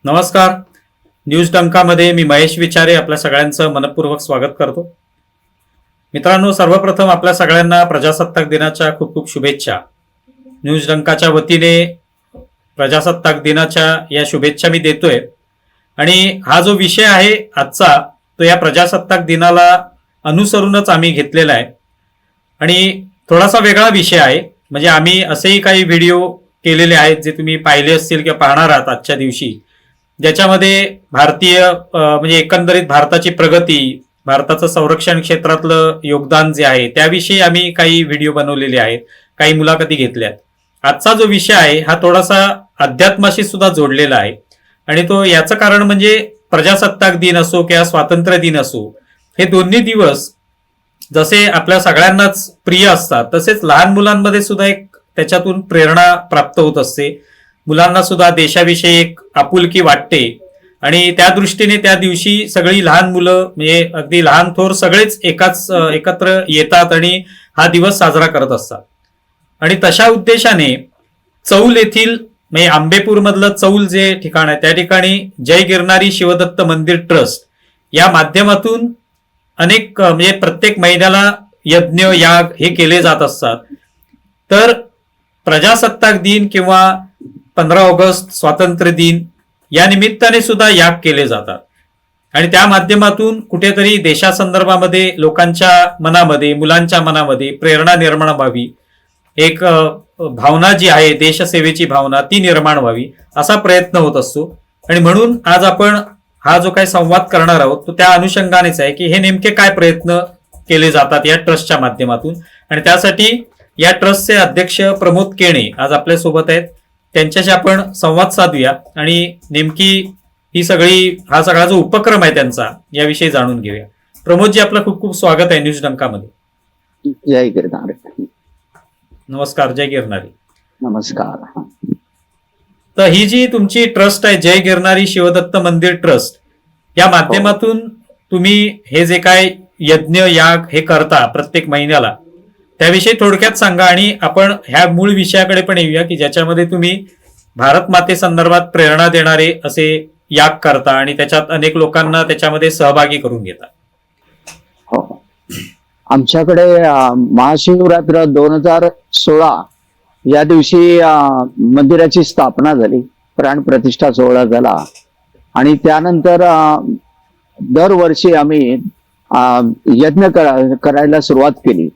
नमस्कार. न्यूज डंकामध्ये मी महेश विचारे आपल्या सगळ्यांचं मनपूर्वक स्वागत करतो. मित्रांनो, सर्वप्रथम आपल्या सगळ्यांना प्रजासत्ताक दिनाच्या खूप खूप शुभेच्छा. न्यूज डंकाच्या वतीने प्रजासत्ताक दिनाच्या या शुभेच्छा मी देतोय. आणि हा जो विषय आहे आजचा, तो या प्रजासत्ताक दिनाला अनुसरूनच आम्ही घेतलेला आहे. आणि थोडासा वेगळा विषय आहे. म्हणजे आम्ही असेही काही व्हिडिओ केलेले आहेत जे तुम्ही पाहिले असतील किंवा पाहणार आहात आजच्या दिवशी, ज्याच्यामध्ये भारतीय म्हणजे एकंदरीत भारताची प्रगती, भारताचं संरक्षण क्षेत्रातलं योगदान जे आहे त्याविषयी आम्ही काही व्हिडिओ बनवलेले आहेत, काही मुलाखती घेतल्यात. आजचा जो विषय आहे हा थोडासा अध्यात्माशी सुद्धा जोडलेला आहे. आणि तो याचं कारण म्हणजे प्रजासत्ताक दिन असो किंवा स्वातंत्र्य दिन असो, हे दोन्ही दिवस जसे आपल्या सगळ्यांनाच प्रिय असतात, तसेच लहान मुलांमध्ये सुद्धा एक त्याच्यातून प्रेरणा प्राप्त होत असते. मुलांना सुद्धा देशाविषयी एक आपुलकी वाटते. आणि त्या दृष्टीने त्या दिवशी सगळी लहान मुलं, म्हणजे अगदी लहान थोर सगळेच एकत्र येतात आणि हा दिवस साजरा करत असतात. आणि तशा उद्देशाने चौल येथील म्हणजे आंबेपूर मधलं चौल जे ठिकाण आहे त्या ठिकाणी जय गिरणारी शिवदत्त मंदिर ट्रस्ट या माध्यमातून अनेक म्हणजे प्रत्येक महिन्याला यज्ञ याग हे केले जात असतात. तर प्रजासत्ताक दिन किंवा 15 ऑगस्ट स्वातंत्र्य दिन या निमित्ताने सुद्धा याग केले जातात. आणि त्या माध्यमातून कुठेतरी देशासंदर्भामध्ये लोकांच्या मनामध्ये, मुलांच्या मनामध्ये प्रेरणा निर्माण व्हावी, एक भावना जी आहे देशसेवेची भावना ती निर्माण व्हावी, असा प्रयत्न होत असतो. आणि म्हणून आज आपण हा जो काही संवाद करणार आहोत तो त्या अनुषंगानेच आहे की हे नेमके काय प्रयत्न केले जातात या ट्रस्टच्या माध्यमातून. आणि त्यासाठी या ट्रस्टचे अध्यक्ष प्रमोद केणे आज आपल्या सोबत आहेत. त्यांच्याशी आपण संवाद साधूया आणि नेमकी हा सगळा जो उपक्रम आहे त्यांचा याविषयी जाणून घेऊया. प्रमोदजी, आपलं खूप खूप स्वागत आहे न्यूज डंकामध्ये. जय गिरनारी. नमस्कार. जय गिरनारी. नमस्कार. तर ही जी तुमची ट्रस्ट आहे जय गिरनारी शिवदत्त मंदिर ट्रस्ट, या माध्यमातून तुम्ही हे जे काय यज्ञ याग हे करता प्रत्येक महिन्याला, त्याविषयी थोडक्यात सांगा. आणि आपण ह्या मूळ विषयाकडे पण येऊया की ज्याच्यामध्ये तुम्ही भारत माते संदर्भात प्रेरणा देणारे असे याग करता आणि त्याच्यात अनेक लोकांना त्याच्यामध्ये सहभागी करून घेता. हो, आमच्याकडे महाशिवरात्र 2016 या दिवशी मंदिराची स्थापना झाली, प्राण प्रतिष्ठा सोहळा झाला. आणि त्यानंतर दरवर्षी आम्ही यज्ञ करायला सुरुवात केली.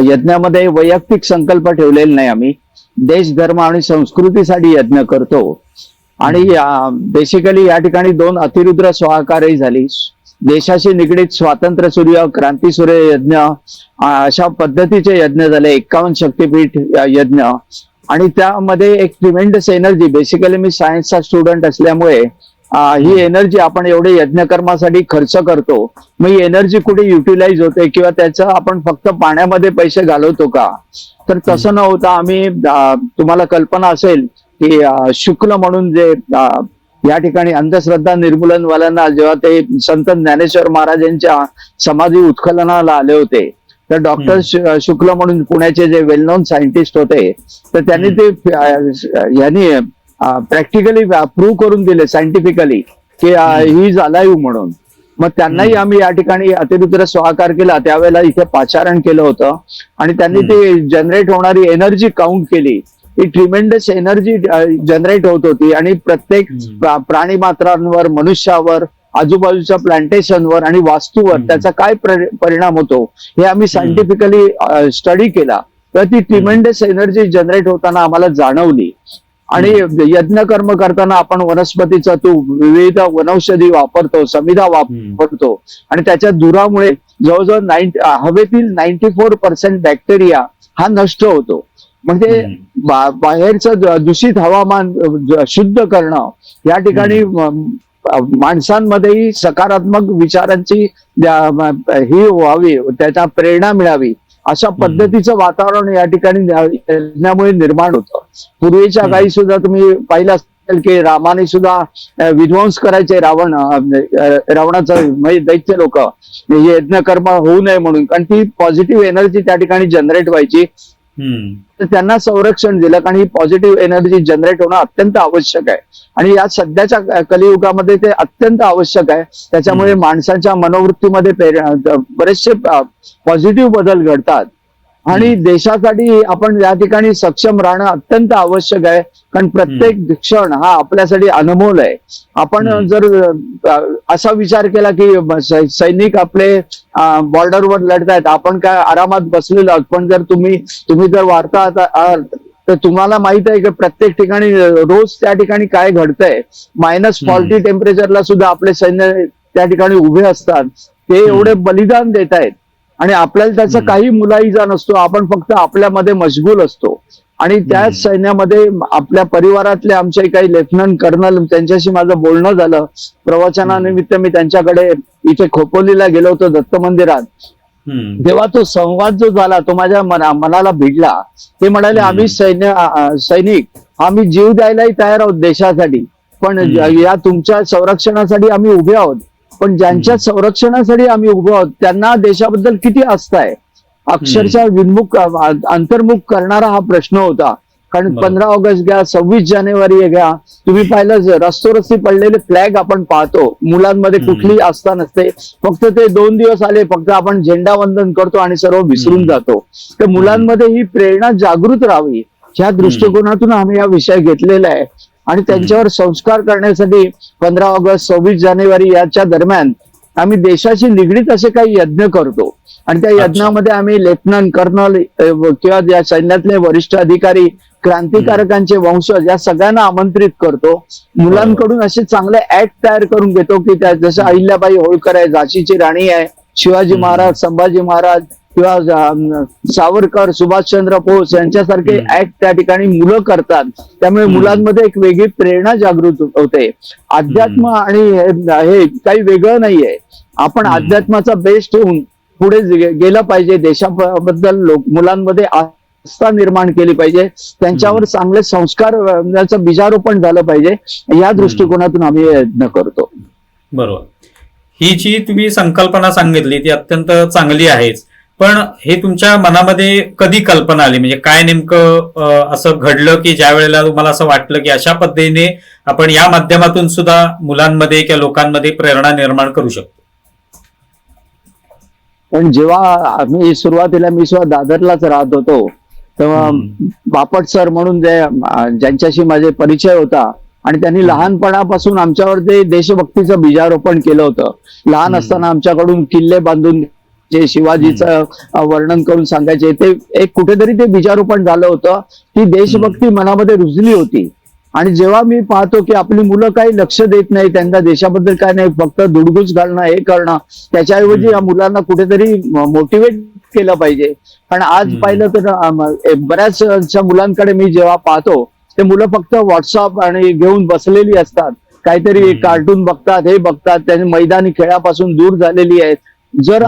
यज्ञामध्ये वैयक्तिक संकल्प ठेवलेले नाही, आम्ही देश धर्म आणि संस्कृतीसाठी यज्ञ करतो. आणि बेसिकली या ठिकाणी 2 अतिरुद्र स्वाहाकारही झाली. देशाशी निगडीत स्वातंत्र्य सूर्य, क्रांती सूर्य यज्ञ अशा पद्धतीचे यज्ञ झाले, 51 शक्तीपीठ यज्ञ. आणि त्यामध्ये एक ट्रिमेंडस एनर्जी, बेसिकली मी सायन्सचा स्टुडंट असल्यामुळे ही एनर्जी आपण एवढे यज्ञकर्मासाठी खर्च करतो, मग ही एनर्जी कुठे युटिलाइज होते किंवा त्याचं आपण फक्त पाण्यामध्ये पैसे घालवतो का? तर तसं न होता आम्ही, तुम्हाला कल्पना असेल की शुक्ल म्हणून जे या ठिकाणी अंधश्रद्धा निर्मूलनवाल्यांना जेव्हा ते संत ज्ञानेश्वर महाराजांच्या समाधी उत्खननाला आले होते, तर डॉक्टर शुक्ल म्हणून पुण्याचे जे वेल नोन सायंटिस्ट होते, तर त्यांनी ते यांनी प्रॅक्टिकली प्रूव्ह करून दिले सायंटिफिकली की ही इज अलाइव्ह म्हणून. मग त्यांनाही आम्ही या ठिकाणी अतिरुद्र स्वाहाकार केला. त्यावेळेला इथे पाचारण केलं होतं आणि त्यांनी ते जनरेट होणारी एनर्जी काउंट केली. ही ट्रिमेंडस एनर्जी जनरेट होत होती आणि प्रत्येक प्राणी मात्रांवर, मनुष्यावर, आजूबाजूच्या प्लांटेशनवर आणि वास्तूवर त्याचा काय परिणाम होतो हे आम्ही सायंटिफिकली स्टडी केला. तर ती ट्रिमेंडस एनर्जी जनरेट होताना आम्हाला जाणवली. आणि यज्ञ कर्म करताना आपण वनस्पतीचा विविध वनौषधी वापरतो, समिधा वापरतो आणि त्याच्या धुरामुळे जवळजवळ हवेतील 94% बॅक्टेरिया हा नष्ट होतो. म्हणजे बाहेरचं दूषित हवामान शुद्ध करणं, या ठिकाणी माणसांमध्येही सकारात्मक विचारांची ही व्हावी, त्याचा प्रेरणा मिळावी, अशा पद्धतीचं वातावरण या ठिकाणी यज्ञामुळे निर्माण होतं. पूर्वीच्या काळी सुद्धा तुम्ही पाहिलं असेल की रामाने सुद्धा विध्वंस करायचे रावणाचं म्हणजे दैत्य लोक, यज्ञ कर्म होऊ नये म्हणून, कारण ती पॉझिटिव्ह एनर्जी त्या ठिकाणी जनरेट व्हायची. तर त्यांना संरक्षण दिलं, कारण ही पॉझिटिव्ह एनर्जी जनरेट होणं अत्यंत आवश्यक आहे आणि या सध्याच्या कलियुगामध्ये ते अत्यंत आवश्यक आहे. त्याच्यामुळे माणसाच्या मनोवृत्तीमध्ये बरेचसे पॉझिटिव्ह बदल घडतात आणि देशासाठी आपण या ठिकाणी सक्षम राहणं अत्यंत आवश्यक आहे, कारण प्रत्येक क्षण हा आपल्यासाठी अनमोल आहे. आपण जर असा विचार केला की सैनिक आपले बॉर्डरवर लढतायत, आपण काय आरामात बसलेलो आहोत, पण जर तुम्ही जर वार्ता तर तुम्हाला माहित आहे की प्रत्येक ठिकाणी रोज त्या ठिकाणी काय घडतंय. -40 टेम्परेचरला सुद्धा आपले सैन्य त्या ठिकाणी उभे असतात. ते एवढे बलिदान देत आहेत आणि आपल्याला त्याचा काही मुलाहिजा नसतो. आपण फक्त आपल्यामध्ये मशगूल असतो आणि त्याच सैन्यामध्ये आपल्या परिवारातले आमचे काही लेफ्टनंट कर्नल, त्यांच्याशी माझं बोलणं झालं प्रवचनानिमित्त. मी त्यांच्याकडे इथे खोपोलीला गेलो होतो दत्त मंदिरात. तेव्हा तो संवाद जो झाला तो माझ्या मनाला भिडला. ते म्हणाले, आम्ही सैनिक आम्ही जीव द्यायलाही तयार आहोत देशासाठी, पण या तुमच्या संरक्षणासाठी आम्ही उभे आहोत. पण ज्यांच्या संरक्षणासाठी आम्ही उभे आहोत त्यांना देशाबद्दल किती आस्था आहे. अक्षरशः अंतर्मुख करणारा हा प्रश्न होता. कारण 15 ऑगस्ट घ्या, 26 जानेवारी घ्या, तुम्ही पाहिलं रस्तोरस्ती पडलेले फ्लॅग आपण पाहतो. मुलांमध्ये कुठलीही आस्था नसते, फक्त ते 2 दिवस आले, फक्त आपण झेंडा वंदन करतो आणि सर्व विसरून जातो. तर मुलांमध्ये ही प्रेरणा जागृत राहावी ह्या दृष्टिकोनातून आम्ही हा विषय घेतलेला आहे आणि त्यांच्यावर संस्कार करण्यासाठी 15 ऑगस्ट 26 जानेवारी याच्या दरम्यान आम्ही देशाशी निगडीत असे काही यज्ञ करतो आणि त्या यज्ञामध्ये आम्ही लेफ्टनंट कर्नल किंवा या सैन्यातले वरिष्ठ अधिकारी, क्रांतिकारकांचे वंशज या सगळ्यांना आमंत्रित करतो. मुलांकडून असे चांगले ऍक्ट तयार करून घेतो की त्या जसं अहिल्याबाई होळकर आहे, झाशीची राणी आहे, शिवाजी महाराज, संभाजी महाराज किंवा सावरकर, सुभाषचंद्र बोस यांच्यासारखे ऍक्ट त्या ठिकाणी मुलं करतात. त्यामुळे मुलांमध्ये एक वेगळी प्रेरणा जागृत होते. अध्यात्म आणि हे काही वेगळं नाहीये. आपण अध्यात्माचा बेस्ट होऊन पुढे गेलं पाहिजे. देशाबद्दल मुलांमध्ये आस्था निर्माण केली पाहिजे, त्यांच्यावर चांगले संस्कार बीजारोपण झालं पाहिजे. या दृष्टिकोनातून आम्ही यत्न करतो. बरोबर. ही जी तुम्ही संकल्पना सांगितली ती अत्यंत चांगली आहेच, पण हे तुमच्या मनामध्ये कधी कल्पना आली, म्हणजे काय नेमकं असं घडलं की ज्या वेळेला तुम्हाला असं वाटलं की अशा पद्धतीने आपण या माध्यमातून सुद्धा मुलांमध्ये किंवा लोकांमध्ये प्रेरणा निर्माण करू शकतो? पण जेव्हा मी सुद्धा दादरलाच राहत होतो तेव्हा बापट सर म्हणून ज्यांच्याशी माझे परिचय होता आणि त्यांनी लहानपणापासून आमच्यावर ते देशभक्तीचं बीजारोपण केलं होतं. लहान असताना आमच्याकडून किल्ले बांधून जे शिवाजीचं वर्णन करून सांगायचे, ते एक कुठेतरी ते बीजारोपण झालं होतं. ती देशभक्ती मनामध्ये रुजली होती आणि जेव्हा मी पाहतो की आपली मुलं काही लक्ष देत नाही, त्यांना देशाबद्दल काय नाही, फक्त धुडगूस घालणं, हे करणं, त्याच्याऐवजी या मुलांना कुठेतरी मोटिवेट केलं पाहिजे. कारण आज पाहिलं तर बऱ्याचशा मुलांकडे मी जेव्हा पाहतो ते मुलं फक्त व्हॉट्सअप आणि घेऊन बसलेली असतात, काहीतरी कार्टून बघतात, हे बघतात, त्यांनी मैदानी खेळापासून दूर झालेली आहेत. जर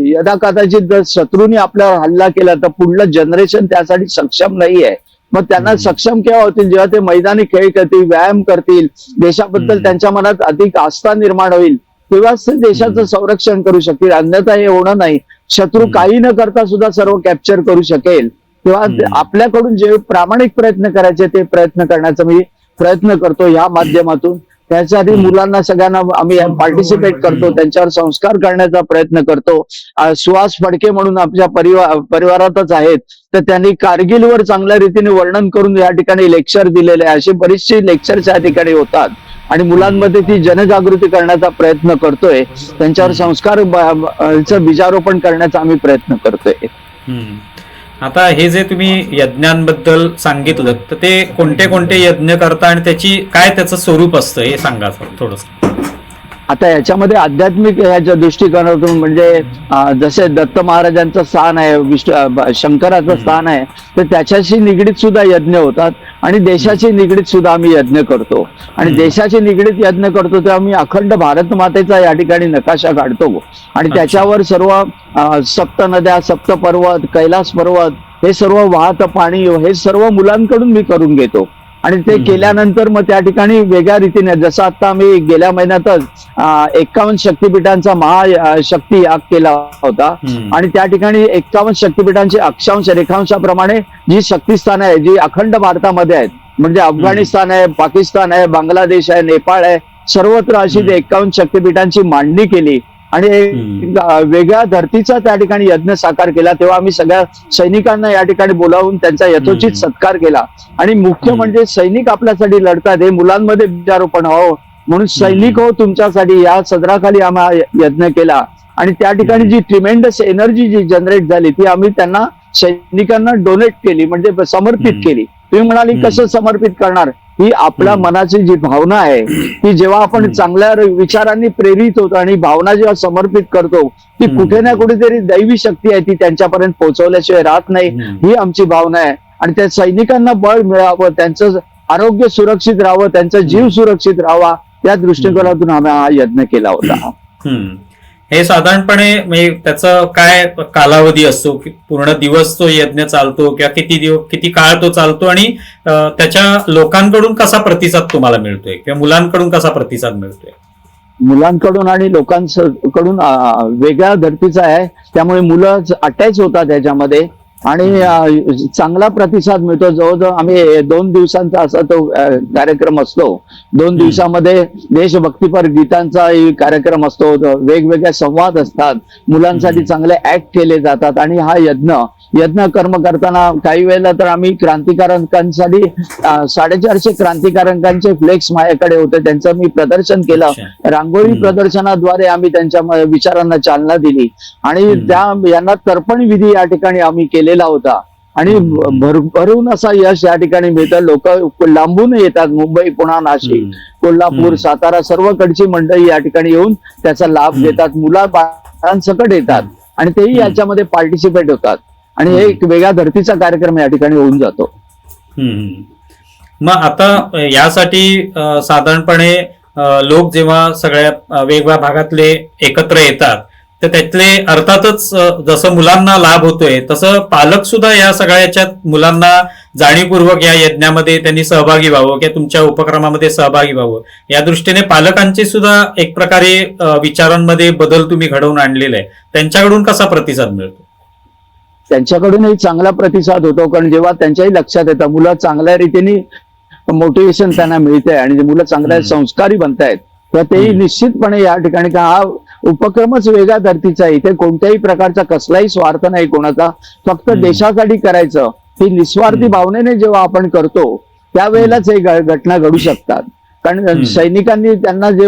यदा कदाचित जर शत्रूने आपल्यावर हल्ला केला तर पुढलं जनरेशन त्यासाठी सक्षम नाहीये. मग त्यांना सक्षम केव्हा होतील? जेव्हा ते मैदानी खेळ करतील, व्यायाम करतील, देशाबद्दल त्यांच्या मनात अधिक आस्था निर्माण होईल, तेव्हाच ते देशाचं संरक्षण करू शकतील. अन्यथा हे होणं नाही. शत्रू काही न करता सुद्धा सर्व कॅप्चर करू शकेल. तेव्हा आपल्याकडून जे प्रामाणिक प्रयत्न करायचे ते प्रयत्न करण्याचा मी प्रयत्न करतो या माध्यमातून. त्यासाठी मुलांना सगळ्यांना आम्ही पार्टिसिपेट करतो, त्यांच्यावर संस्कार करण्याचा प्रयत्न करतो. सुहास फडके म्हणून आमच्या परिवारातच आहेत, तर त्यांनी कारगिलवर चांगल्या रीतीने वर्णन करून या ठिकाणी लेक्चर दिलेले आहे. अशी बरीचशी लेक्चर्स या ठिकाणी होतात आणि मुलांमध्ये ती जनजागृती करण्याचा प्रयत्न करतोय, त्यांच्यावर संस्कार बीजारोपण करण्याचा आम्ही प्रयत्न करतोय. आता हे जे तुम्ही यज्ञांबद्दल सांगितलं, तर ते कोणते कोणते यज्ञ करता आणि त्याचं स्वरूप असतं हे सांगा थोडस. आता याच्यामध्ये आध्यात्मिक याच्या दृष्टिकोनातून म्हणजे जसे दत्त महाराजांचं स्थान आहे, शंकराचं स्थान आहे, तर त्याच्याशी निगडीत सुद्धा यज्ञ होतात आणि देशाशी निगडीत सुद्धा आम्ही यज्ञ करतो. आणि देशाशी निगडीत यज्ञ करतो तेव्हा आम्ही अखंड भारत मातेचा या ठिकाणी नकाशा काढतो आणि त्याच्यावर सर्व सप्त नद्या, सप्त पर्वत, कैलास पर्वत, हे सर्व वाहत पाणी, हे सर्व मुलांकडून मी करून घेतो. आणि ते केल्यानंतर मग त्या ठिकाणी वेगळ्या रीतीने, जसं आता आम्ही गेल्या महिन्यातच 51 शक्तिपीठांचा महाशक्ती याग केला होता आणि त्या ठिकाणी 51 शक्तिपीठांचे अक्षांश रेखांशाप्रमाणे जी शक्तिस्थान आहे, जी अखंड भारतामध्ये आहेत, म्हणजे अफगाणिस्तान आहे, पाकिस्तान आहे, बांगलादेश आहे, नेपाळ आहे, सर्वत्र अशी 51 शक्तिपीठांची मांडणी केली आणि वेगळ्या धर्तीचा त्या ठिकाणी यज्ञ साकार केला. तेव्हा आम्ही सगळ्या सैनिकांना या ठिकाणी बोलावून त्यांचा यथोचित सत्कार केला आणि मुख्य म्हणजे सैनिक आपल्यासाठी लढतात हे मुलांमध्ये विचारोपण हो, म्हणून सैनिक हो तुमच्यासाठी या सदराखाली आम्ही यज्ञ केला आणि त्या ठिकाणी जी ट्रिमेंडस एनर्जी जी जनरेट झाली ती आम्ही त्यांना सैनिकांना डोनेट केली, म्हणजे समर्पित केली. तुम्ही म्हणाली कसं समर्पित करणार, ही आपल्या मनाची जी भावना आहे ती जेव्हा आपण चांगल्या विचारांनी प्रेरित होतो आणि भावना जेव्हा समर्पित करतो ती कुठे ना कुठेतरी दैवी शक्ती आहे ती त्यांच्यापर्यंत पोहोचवल्याशिवाय राहत नाही, ही आमची भावना आहे. आणि त्या सैनिकांना बळ मिळावं, त्यांचं आरोग्य सुरक्षित राहावं, त्यांचा जीव सुरक्षित राहावा, या दृष्टिकोनातून आम्ही हा यज्ञ केला होता. हे साधारणपणे म्हणजे त्याचा काय कालावधी असतो, पूर्ण दिवस तो यज्ञ चालतो किंवा किती काळ तो चालतो आणि त्याच्या लोकांकडून कसा प्रतिसाद तुम्हाला मिळतोय किंवा मुलांकडून कसा प्रतिसाद मिळतोय? मुलांकडून आणि लोकांकडून वेगळ्या धर्तीचा आहे, त्यामुळे मुलं अटॅच होतात त्याच्यामध्ये आणि चांगला प्रतिसाद मिळतो. जवळजवळ आम्ही 2 दिवसांचा असा तो कार्यक्रम असतो. 2 दिवसामध्ये देशभक्तीपर गीतांचा कार्यक्रम असतो, वेगवेगळे संवाद असतात, मुलांसाठी चांगले ऍक्ट केले जातात आणि हा यज्ञ कर्म करताना काही वेळेला तर आम्ही क्रांतिकारकांसाठी 450 क्रांतिकारकांचे फ्लेक्स माझ्याकडे होते, त्यांचं मी प्रदर्शन केलं. रांगोळी प्रदर्शनाद्वारे आम्ही त्यांच्या विचारांना चालना दिली आणि यांना तर्पण विधी या ठिकाणी आम्ही केलेला होता आणि भरभरून असा यश या ठिकाणी मिळतं. लोक लांबून येतात, मुंबई, पुणे, नाशिक, कोल्हापूर, सातारा सर्वकडची मंडळी या ठिकाणी येऊन त्याचा लाभ घेतात. मुलांसकट येतात आणि तेही याच्यामध्ये पार्टिसिपेट होतात आणि एक वेगळ्या धर्तीचा कार्यक्रम या ठिकाणी होऊन जातो. मग आता यासाठी साधारणपणे लोक जेव्हा सगळ्या वेगवेगळ्या भागातले एकत्र येतात तर त्यातले अर्थातच जसं मुलांना लाभ होतोय तसं पालक सुद्धा या सगळ्या याच्यात मुलांना जाणीवपूर्वक या यज्ञामध्ये त्यांनी सहभागी व्हावं किंवा तुमच्या उपक्रमामध्ये सहभागी व्हावं या दृष्टीने पालकांचे सुद्धा एक प्रकारे विचारांमध्ये बदल तुम्ही घडवून आणलेला आहे. त्यांच्याकडून कसा प्रतिसाद मिळतो? त्यांच्याकडूनही चांगला प्रतिसाद होतो, कारण जेव्हा त्यांच्याही लक्षात येतं मुलं चांगल्या रीतीने मोटिवेशन त्यांना मिळतंय आणि मुलं चांगल्या संस्कारी बनतायत तर तेही निश्चितपणे या ठिकाणी का हा उपक्रमच वेगळ्या धर्तीचा आहे. इथे कोणत्याही प्रकारचा कसलाही स्वार्थ नाही कोणाचा, फक्त देशासाठी करायचं ही निस्वार्थी भावनेने जेव्हा आपण करतो त्यावेळेलाच हे घटना घडू शकतात. कारण सैनिकांनी त्यांना जे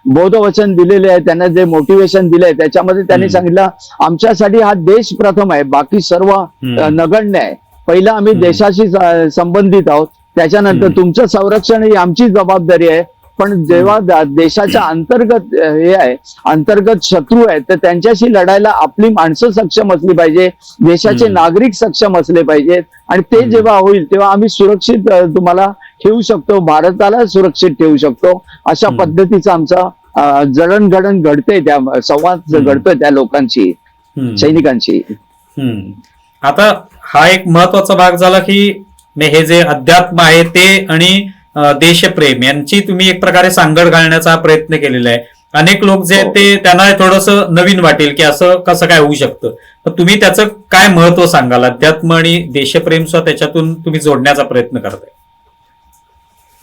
बोधवचन दिलेले आहे, त्यांना जे मोटिवेशन दिलंय त्याच्यामध्ये त्यांनी सांगितलं आमच्यासाठी हा देश प्रथम आहे, बाकी सर्व नगण्य आहे. पहिलं आम्ही देशाशी संबंधित आहोत, त्याच्यानंतर तुमचं संरक्षण ही आमची जबाबदारी आहे. पण जेव्हा देशाच्या अंतर्गत हे आहे, अंतर्गत शत्रू आहेत तर त्यांच्याशी लढायला आपली माणसं सक्षम असली पाहिजे, देशाचे नागरिक सक्षम असले पाहिजेत आणि ते जेव्हा होईल तेव्हा आम्ही सुरक्षित तुम्हाला ठेवू शकतो, भारताला सुरक्षित ठेवू शकतो. अशा पद्धतीचा आमचा जडणघडण घडते, त्या संवाद घडतोय त्या लोकांची, सैनिकांची. आता हा एक महत्वाचा भाग झाला की हे जे अध्यात्म आहे ते आणि देशप्रेम यांची तुम्ही एक प्रकारे सांगड घालण्याचा प्रयत्न केलेला आहे. अनेक लोक जे ते त्यांना थोडंसं नवीन वाटेल की असं कसं काय होऊ शकतं, तर तुम्ही त्याचं काय महत्व सांगाल? अध्यात्म आणि देशप्रेम सुद्धा त्याच्यातून तुम्ही जोडण्याचा प्रयत्न करताय.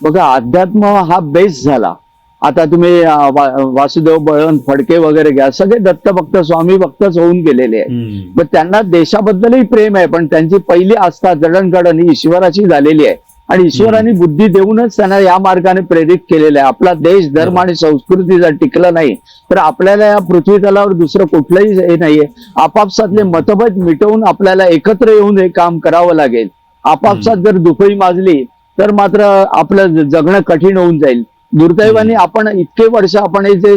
बघा, अध्यात्म हा बेस झाला. आता तुम्ही वासुदेव बळवंत फडके वगैरे घ्या, सगळे दत्तभक्त स्वामी भक्तच होऊन गेलेले आहेत. पण त्यांना देशाबद्दलही प्रेम आहे, पण त्यांची पहिली आस्था जडणघडण ही ईश्वराची झालेली आहे आणि ईश्वराने बुद्धी देऊनच त्यांना या मार्गाने प्रेरित केलेलं आहे. आपला देश, धर्म आणि संस्कृती जर टिकलं नाही तर आपल्याला या पृथ्वी तलावर दुसरं कुठलंही हे नाहीये. आपापसातले मतभेद मिटवून आपल्याला एकत्र येऊन हे काम करावं लागेल. आपापसात जर दुफई माजली तर मात्र आपलं जगणं कठीण होऊन जाईल. दुर्दैवाने आपण इतके वर्ष आपण हे जे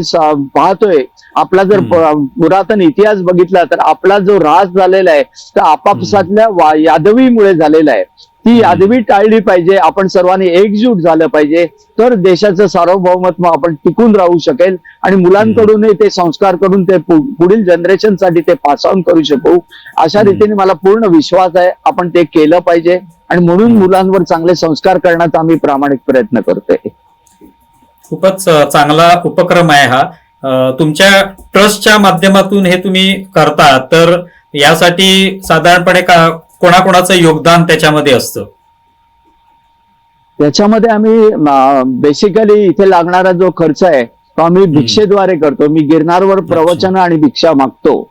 पाहतोय, आपला जर पुरातन इतिहास बघितला तर आपला जो ऱ्हास झालेला आहे तर आपापसातल्या यादवीमुळे झालेला आहे. ती यादवी टाळली पाहिजे. आपण सर्वांनी एकजूट झालं पाहिजे, तर देशाचं सार्वभौमत्व आपण टिकून राहू शकेल आणि मुलांकडूनही ते संस्कार करून ते पुढील जनरेशनसाठी ते पास ऑन करू शकू. अशा रीतीने मला पूर्ण विश्वास आहे आपण ते केलं पाहिजे. आणि म्हणून मुलांवर चांगले संस्कार करण्याचा आम्ही प्रामाणिक प्रयत्न करतोय. खूपच चांगला उपक्रम आहे हा. तुमच्या ट्रस्टच्या माध्यमातून हे तुम्ही करता, तर यासाठी साधारणपणे कोणाकोणाचं योगदान त्याच्यामध्ये असतं? त्याच्यामध्ये आम्ही बेसिकली इथे लागणारा जो खर्च आहे तो आम्ही भिक्षेद्वारे करतो. मी गिरनारवर प्रवचन आणि भिक्षा मागतो,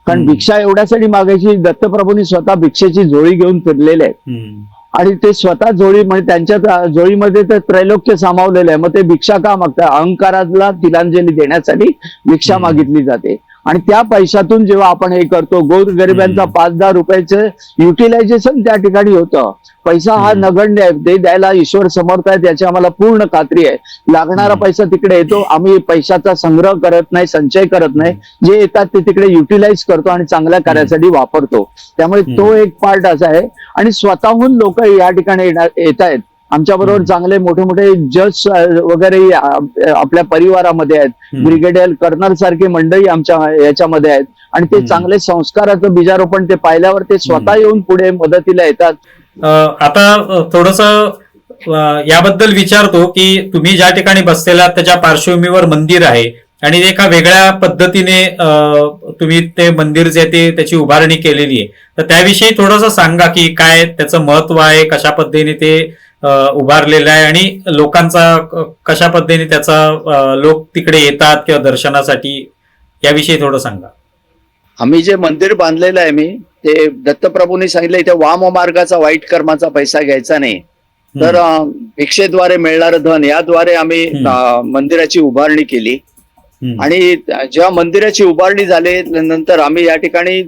कारण भिक्षा एवढ्यासाठी मागायची, दत्तप्रभूंनी स्वतः भिक्षेची झोळी घेऊन फिरलेले आहेत आणि ते स्वतः झोळी म्हणजे त्यांच्या झोळीमध्ये ते त्रैलोक्य सामावलेलं आहे. मग ते भिक्षा का मागतात? अहंकाराला तिलांजली देण्यासाठी भिक्षा मागितली जाते. आणि त्या पैशातून जेव्हा आपण हे करतो, गोरगरिबांचा 5-10 रुपयाचं युटिलायझेशन त्या ठिकाणी होतं. पैसा हा नगण्य आहे, ते द्यायला ईश्वर समर्थ आहे, त्याची आम्हाला पूर्ण खात्री आहे. लागणारा पैसा तिकडे येतो, आम्ही पैशाचा संग्रह करत नाही, संचय करत नाही, जे येतात ते तिकडे युटिलाइज करतो आणि चांगल्या कार्यासाठी वापरतो. त्यामुळे तो एक पार्ट असा आहे. आणि स्वतःहून लोक या ठिकाणी येत आहेत. आमच्या बरोबर चांगले मोठे मोठे जज वगैरे आपल्या परिवारामध्ये आहेत. ब्रिगेडियर कर्नल सारखी मंडळी आमच्या याच्यामध्ये आहेत आणि ते चांगले संस्काराचं बीजारोपण ते पाहिल्यावर ते स्वतः येऊन पुढे मदतीला येतात. आता थोडस याबद्दल विचारतो की तुम्ही ज्या ठिकाणी बसलेला त्याच्या पार्श्वभूमीवर मंदिर आहे आणि एका वेगळ्या पद्धतीने तुम्ही ते मंदिर जे ते त्याची उभारणी केलेली आहे, तर त्याविषयी थोडंसं सांगा की काय त्याचं महत्व आहे, कशा पद्धतीने ते उभारलेलं आहे आणि लोकांचा कशा पद्धतीने त्याचा लोक तिकडे येतात किंवा दर्शनासाठी, याविषयी थोडं सांगा. आम्ही जे मंदिर बांधलेलं आहे मी ते दत्तप्रभूंनी सांगितलं इथे वाम मार्गाचा वाईट कर्माचा पैसा घ्यायचा नाही, तर भिक्षेद्वारे मिळणारं धन याद्वारे आम्ही मंदिराची उभारणी केली. आणि जेव्हा मंदिराची उभारणी झाली नंतर आम्ही या ठिकाणी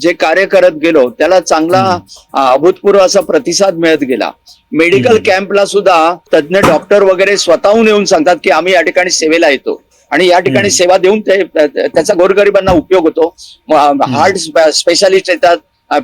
जे कार्य करत गेलो त्याला चांगला अभूतपूर्व असा प्रतिसाद मिळत गेला. मेडिकल कॅम्पला सुद्धा तज्ञ डॉक्टर वगैरे स्वतःहून येऊन सांगतात की आम्ही या ठिकाणी सेवेला येतो आणि या ठिकाणी सेवा देऊन त्याचा गोरगरिबांना उपयोग होतो. हार्ट स्पेशालिस्ट येतात,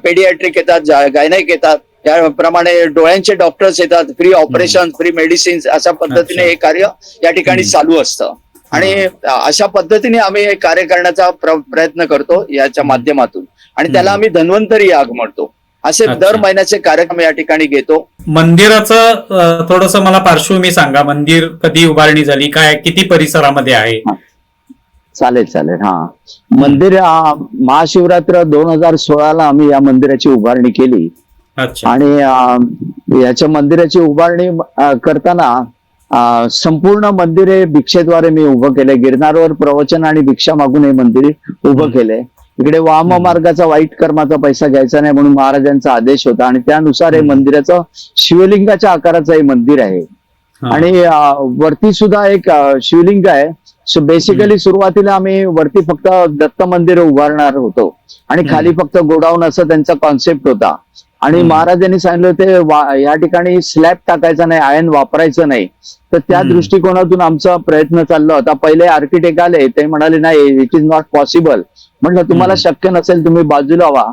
पेडियाट्रिक येतात, गायनेक येतात, त्याप्रमाणे डोळ्यांचे डॉक्टर्स येतात, फ्री ऑपरेशन, फ्री मेडिसिन्स, अशा पद्धतीने हे कार्य या ठिकाणी चालू असतं. आणि अशा पद्धतीने आम्ही हे कार्य करण्याचा प्रयत्न करतो याच्या माध्यमातून आणि त्याला आम्ही धन्वंतरी याग म्हणतो. असे दर महिन्याचे कार्यक्रम या ठिकाणी घेतो. मंदिराचं थोडंसं मला पार्श्वभूमी सांगा. मंदिर कधी उभारणी झाली, काय किती परिसरामध्ये आहे? चालेल चालेल. हा, मंदिर महाशिवरात्र 2016 आम्ही या मंदिराची उभारणी केली. आणि याच्या मंदिराची उभारणी करताना संपूर्ण मंदिर हे भिक्षेद्वारे मी उभं केलंय. गिरनारवर प्रवचन आणि भिक्षा मागून हे मंदिर उभं केलंय. इकडे वाम मार्गाचा वाईट कर्माचा पैसा घ्यायचा नाही म्हणून महाराजांचा आदेश होता आणि त्यानुसार हे मंदिराचं शिवलिंगाच्या आकाराचं हे मंदिर आहे. आणि वरती सुद्धा एक शिवलिंग आहे. सो बेसिकली सुरुवातीला आम्ही वरती फक्त दत्त मंदिर उभारणार होतो आणि खाली फक्त गोडाऊन असं त्यांचा कॉन्सेप्ट होता. आणि महाराजांनी सांगितलं ते या ठिकाणी स्लॅब टाकायचा नाही, आयर्न वापरायचं नाही. तर त्या दृष्टिकोनातून आमचा प्रयत्न चालला होता. पहिले आर्किटेक्ट आले, ते म्हणाले नाही, इट इज नॉट पॉसिबल. म्हटलं तुम्हाला शक्य नसेल तुम्ही बाजूला व्हा.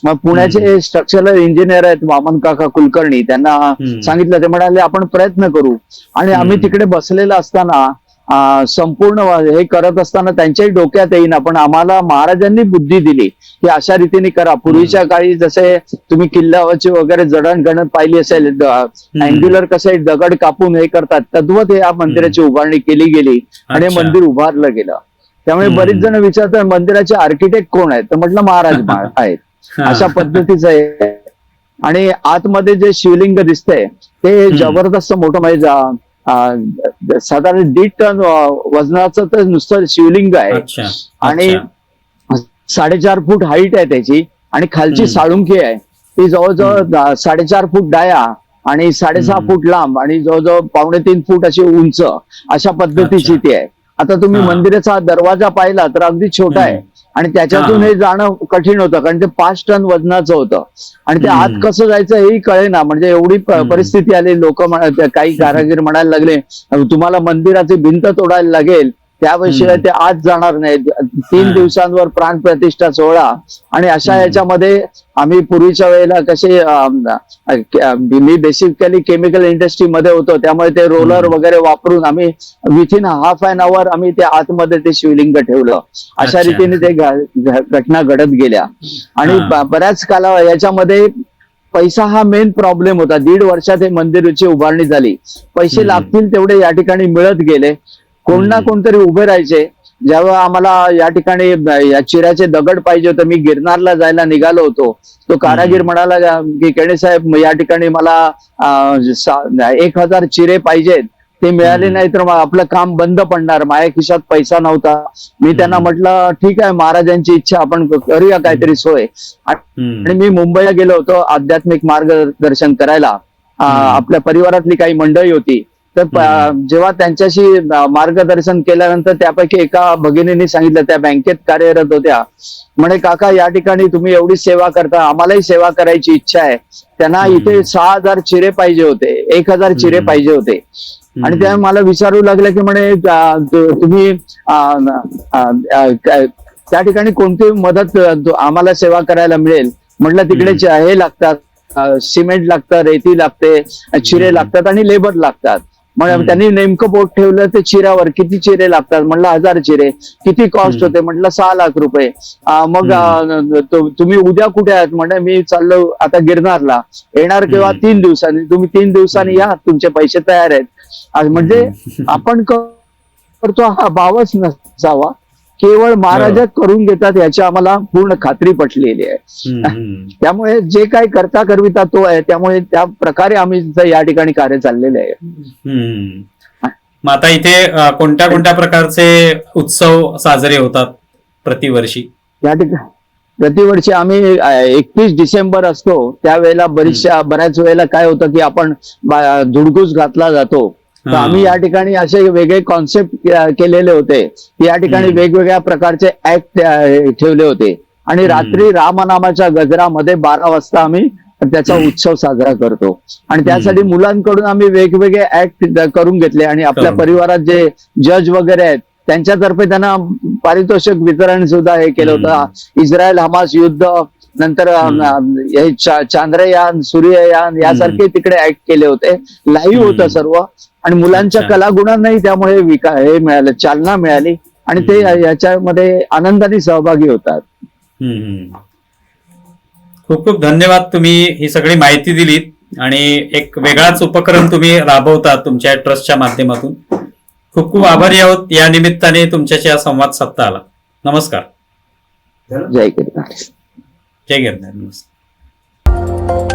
मग पुण्याचे स्ट्रक्चरल इंजिनियर आहेत वामन काका कुलकर्णी, त्यांना सांगितलं, ते म्हणाले आपण प्रयत्न करू. आणि आम्ही तिकडे बसलेलं असताना संपूर्ण हे करत असताना त्यांच्याही डोक्यात येईना, पण आम्हाला महाराजांनी बुद्धी दिली की अशा रीतीने करा. पूर्वीच्या काळी जसे तुम्ही किल्ल्यावरची वगैरे जडणघडण पाहिली असेल, अँग्युलर कसे दगड कापून हे करतात, तद्वत या मंदिराची उभारणी केली गेली आणि मंदिर उभारलं गेलं. त्यामुळे बरीच जण विचारतात मंदिराचे आर्किटेक्ट कोण आहेत, तर म्हटलं महाराज आहेत. अशा पद्धतीचं आहे. आणि आतमध्ये जे शिवलिंग दिसतंय ते जबरदस्त मोठं, म्हणजे साधारण 1.5 टन वजनाचं तर नुसतं शिवलिंग आहे. आणि 4.5 फूट हाईट आहे त्याची आणि खालची साळुंकी आहे ती जवळजवळ 4.5 फूट डाया आणि 6.5 फूट लांब आणि जवळजवळ 2.25 फूट अशी उंच, अशा पद्धतीची ती आहे. आता तुम्ही मंदिराचा दरवाजा पाहिला तर अगदी छोटा आहे आणि त्याच्यातून हे जाणं कठीण होतं कारण ते 5 टन वजनाचं होतं आणि ते आत कसं जायचं हेही कळेना. म्हणजे एवढी परिस्थिती आली. लोक काही कारागीर म्हणायला लागले तुम्हाला मंदिराची भिंत तोडायला लागेल, त्याशिवाय ते आत जाणार नाहीत. 3 दिवसांवर प्राण प्रतिष्ठा सोहळा. आणि अशा याच्यामध्ये आम्ही पूर्वीच्या वेळेला कसे, मी बेसिकली केमिकल इंडस्ट्रीमध्ये होतो, त्यामुळे ते रोलर वगैरे वापरून आम्ही विथिन हाफ एन आवर आम्ही ते आतमध्ये ते शिवलिंग ठेवलं. अशा रीतीने ते घटना घडत गेल्या. आणि बऱ्याच काला याच्यामध्ये पैसा हा मेन प्रॉब्लेम होता. 1.5 वर्षात हे मंदिराची उभारणी झाली. पैसे लागतील तेवढे या ठिकाणी मिळत गेले. कोण ना कोणतरी उभे राहायचे. जेव्हा आम्हाला या ठिकाणी या चिऱ्याचे दगड पाहिजे होते, मी गिरनारला जायला निघालो होतो. तो कारागीर म्हणाला की केणे साहेब या ठिकाणी मला 1000 चिरे पाहिजेत, ते मिळाले नाही तर मग आपलं काम बंद पडणार. माझ्या खिशात पैसा नव्हता. मी त्यांना म्हटलं ठीक आहे, महाराजांची इच्छा, आपण करूया काहीतरी सोय. आणि मी मुंबईला गेलो होतो आध्यात्मिक मार्गदर्शन करायला. आपल्या परिवारातली काही मंडळी होती. तर जेव्हा त्यांच्याशी मार्गदर्शन केल्यानंतर त्यापैकी एका भगिनीने सांगितलं, त्या बँकेत कार्यरत होत्या, म्हणे काका या ठिकाणी तुम्ही एवढी सेवा करता, आम्हालाही सेवा करायची इच्छा आहे. त्यांना इथे 6000 चिरे पाहिजे होते, 1000 चिरे पाहिजे होते. आणि त्या मला विचारू लागले की म्हणे तुम्ही त्या ठिकाणी कोणती मदत आम्हाला सेवा करायला मिळेल. म्हटलं तिकडे हे लागतात, सिमेंट लागतं, रेती लागते, चिरे लागतात आणि लेबर लागतात. मग त्यांनी नेमकं बोट ठेवलं ते चिऱ्यावर, किती चिरे लागतात. म्हटलं 1000 चिरे. किती कॉस्ट होते. म्हटलं 6 लाख रुपये. मग तुम्ही उद्या कुठे आहात. म्हणजे मी चाललो आता गिरनारला. येणार केव्हा. 3 दिवसांनी. तुम्ही 3 दिवसांनी या, तुमचे पैसे तयार आहेत. म्हणजे आपण करतो हा भावच नसावा, केवळ महाराजच करून घेतात याची आम्हाला पूर्ण खात्री पटलेली आहे. त्यामुळे जे काही करता करविता तो आहे. त्यामुळे त्या प्रकारे आम्ही या ठिकाणी कार्य चाललेले आहे. मग आता इथे कोणत्या कोणत्या प्रकारचे उत्सव साजरे होतात प्रतिवर्षी. या ठिकाणी प्रतिवर्षी आम्ही 31 डिसेंबर असतो. त्यावेळेला बऱ्याच वेळेला काय होतं की आपण धुडगूस घातला जातो. तर आम्ही या ठिकाणी असे वेगळे कॉन्सेप्ट केलेले होते की या ठिकाणी वेगवेगळ्या प्रकारचे ऍक्ट ठेवले होते. आणि रात्री रामनामाच्या गजरामध्ये 12 वाजता आम्ही त्याचा उत्सव साजरा करतो. आणि त्यासाठी मुलांकडून आम्ही वेगवेगळे ऍक्ट करून घेतले. आणि आपल्या परिवारात जे जज वगैरे आहेत त्यांच्यातर्फे त्यांना पारितोषिक वितरण सुद्धा हे केलं होतं. इस्रायल हमास युद्ध, नंतर हे चांद्रयान, सूर्ययान यासारखे तिकडे ऍक्ट केले होते. लाईव्ह होतं सर्व. आणि मुलांच्या कलागुणांनाही त्यामुळे हे मिळालं, चालना मिळाली. आणि ते याच्यामध्ये आनंदाने सहभागी होतात. खूप खूप धन्यवाद. तुम्ही ही सगळी माहिती दिलीत आणि एक वेगळाच उपक्रम तुम्ही राबवतात तुमच्या ट्रस्टच्या माध्यमातून. खूप खूप आभारी आहोत. या निमित्ताने तुमच्याशी हा संवाद साधता आला. नमस्कार. जय गिरनार. जय गिरनार. नमस्कार.